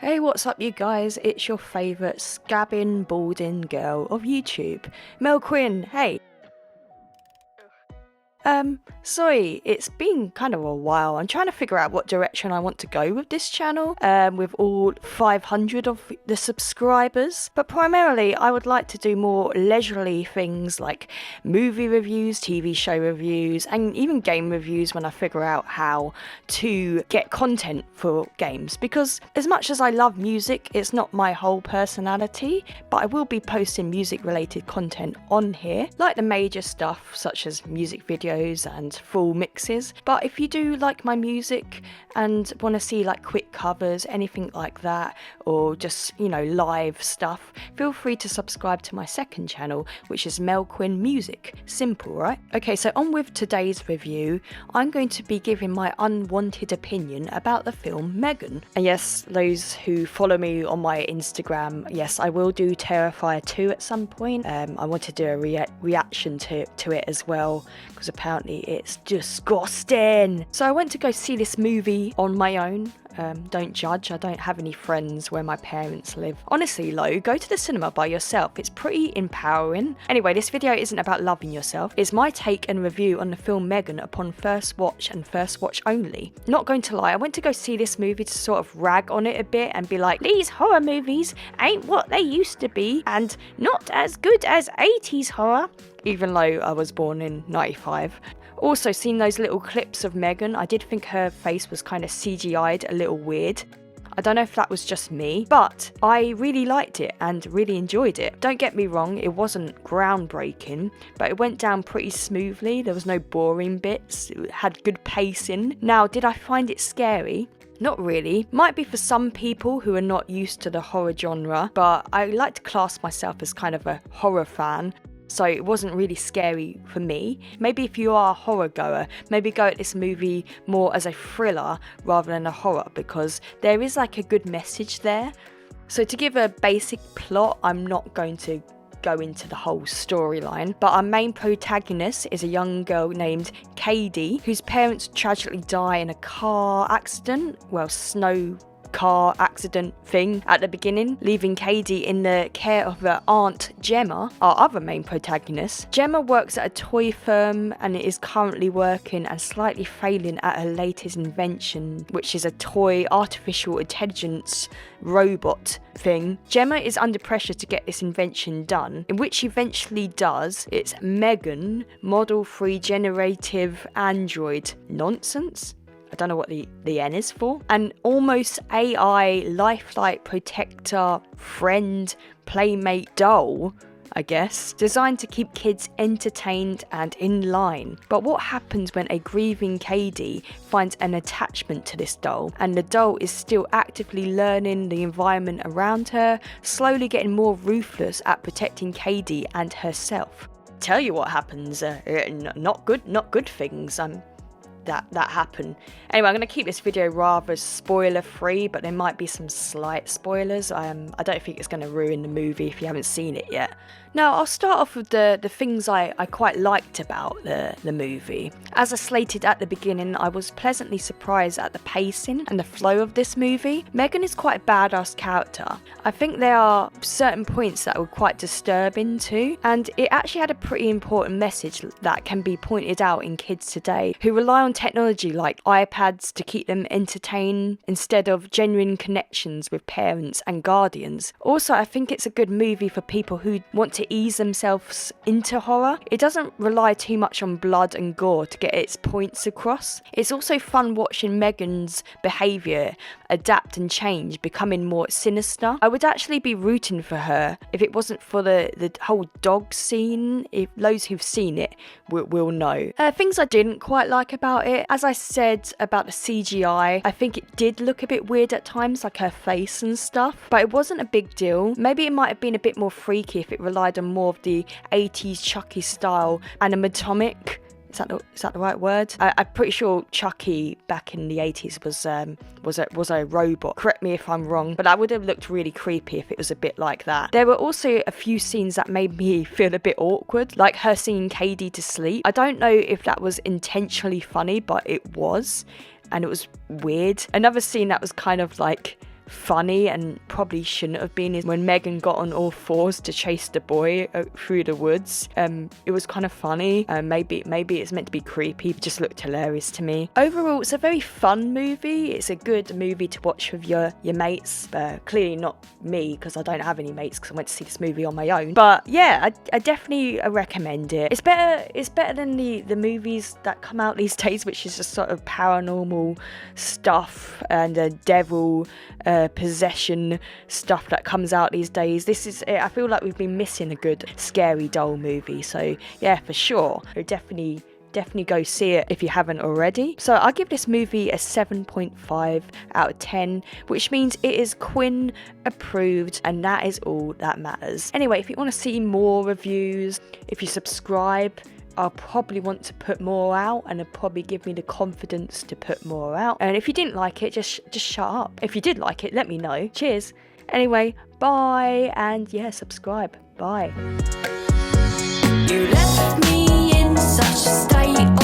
Hey, what's up you guys? It's your favourite scabbing, balding girl of YouTube, Mel Quinn. Hey! Sorry, it's been kind of a while. I'm trying to figure out what direction I want to go with this channel, with all 500 of the subscribers. But primarily, I would like to do more leisurely things like movie reviews, TV show reviews, and even game reviews when I figure out how to get content for games. Because as much as I love music, it's not my whole personality, but I will be posting music-related content on here, like the major stuff such as music videos and full mixes. But if you do like my music and want to see like quick covers, anything like that, or just, you know, live stuff, feel free to subscribe to my second channel, which is Mel Quinn Music. Simple, right? Okay, so on with today's review. I'm going to be giving my unwanted opinion about the film M3GAN. And yes, those who follow me on my Instagram, yes, I will do Terrifier 2 at some point. I want to do a reaction to it as well, because apparently it's disgusting. So I went to go see this movie on my own. Don't judge, I don't have any friends where my parents live. Honestly though, go to the cinema by yourself, it's pretty empowering. Anyway, this video isn't about loving yourself, it's my take and review on the film M3GAN upon first watch and first watch only. Not going to lie, I went to go see this movie to sort of rag on it a bit and be like, these horror movies ain't what they used to be and not as good as 80s horror, even though I was born in 95. Also, seeing those little clips of M3GAN, I did think her face was kind of CGI'd a little weird. I don't know if that was just me, but I really liked it and really enjoyed it. Don't get me wrong, it wasn't groundbreaking, but it went down pretty smoothly. There was no boring bits, it had good pacing. Now, did I find it scary? Not really. Might be for some people who are not used to the horror genre, but I like to class myself as kind of a horror fan. So it wasn't really scary for me. Maybe if you are a horror goer, maybe go at this movie more as a thriller rather than a horror, because there is like a good message there. So to give a basic plot, I'm not going to go into the whole storyline, but our main protagonist is a young girl named Katie, whose parents tragically die in a car accident, snow car accident thing at the beginning, leaving Katie in the care of her aunt Gemma, our other main protagonist. Gemma works at a toy firm and is currently working and slightly failing at her latest invention, which is a toy artificial intelligence robot thing. Gemma is under pressure to get this invention done, in which she eventually does. It's M3GAN, Model 3 Generative Android nonsense. I don't know what the N is for. An almost AI, lifelike protector, friend, playmate doll, I guess, designed to keep kids entertained and in line. But what happens when a grieving Katie finds an attachment to this doll, and the doll is still actively learning the environment around her, slowly getting more ruthless at protecting Katie and herself? Tell you what happens, not good things. That happen. Anyway, I'm going to keep this video rather spoiler free, but there might be some slight spoilers. I don't think it's going to ruin the movie if you haven't seen it yet. Now, I'll start off with the things I quite liked about the movie. As I slated at the beginning, I was pleasantly surprised at the pacing and the flow of this movie. M3GAN is quite a badass character. I think there are certain points that were quite disturbing too, and it actually had a pretty important message that can be pointed out in kids today who rely on technology like iPads to keep them entertained instead of genuine connections with parents and guardians. Also, I think it's a good movie for people who want to ease themselves into horror. It doesn't rely too much on blood and gore to get its points across. It's also fun watching M3GAN's behaviour adapt and change, becoming more sinister. I would actually be rooting for her if it wasn't for the whole dog scene. If those who've seen it will know. Things I didn't quite like about it, as I said about the CGI, I think it did look a bit weird at times, like her face and stuff, but it wasn't a big deal. Maybe it might have been a bit more freaky if it relied on more of the 80s Chucky style animatronic. Is that the right word? I'm pretty sure Chucky back in the 80s was a robot. Correct me if I'm wrong, but that would have looked really creepy if it was a bit like that. There were also a few scenes that made me feel a bit awkward, like her singing Katie to sleep. I don't know if that was intentionally funny, but it was, and it was weird. Another scene that was kind of like funny and probably shouldn't have been is when M3GAN got on all fours to chase the boy through the woods. It was kind of funny. Maybe it's meant to be creepy. It just looked hilarious to me. Overall, it's a very fun movie. It's a good movie to watch with your mates. Clearly not me, because I don't have any mates, because I went to see this movie on my own. But yeah, I definitely recommend it. It's better than the movies that come out these days, which is just sort of paranormal stuff and devil possession stuff that comes out these days. I feel like we've been missing a good scary doll movie. So yeah, for sure, definitely go see it if you haven't already. So I give this movie a 7.5 out of 10, which means it is Quinn approved, and that is all that matters. Anyway, if you want to see more reviews, if you subscribe, I'll probably want to put more out, and it'll probably give me the confidence to put more out. And if you didn't like it, just shut up. If you did like it, let me know. Cheers. Anyway, bye, and yeah, subscribe. Bye. You left me in such a state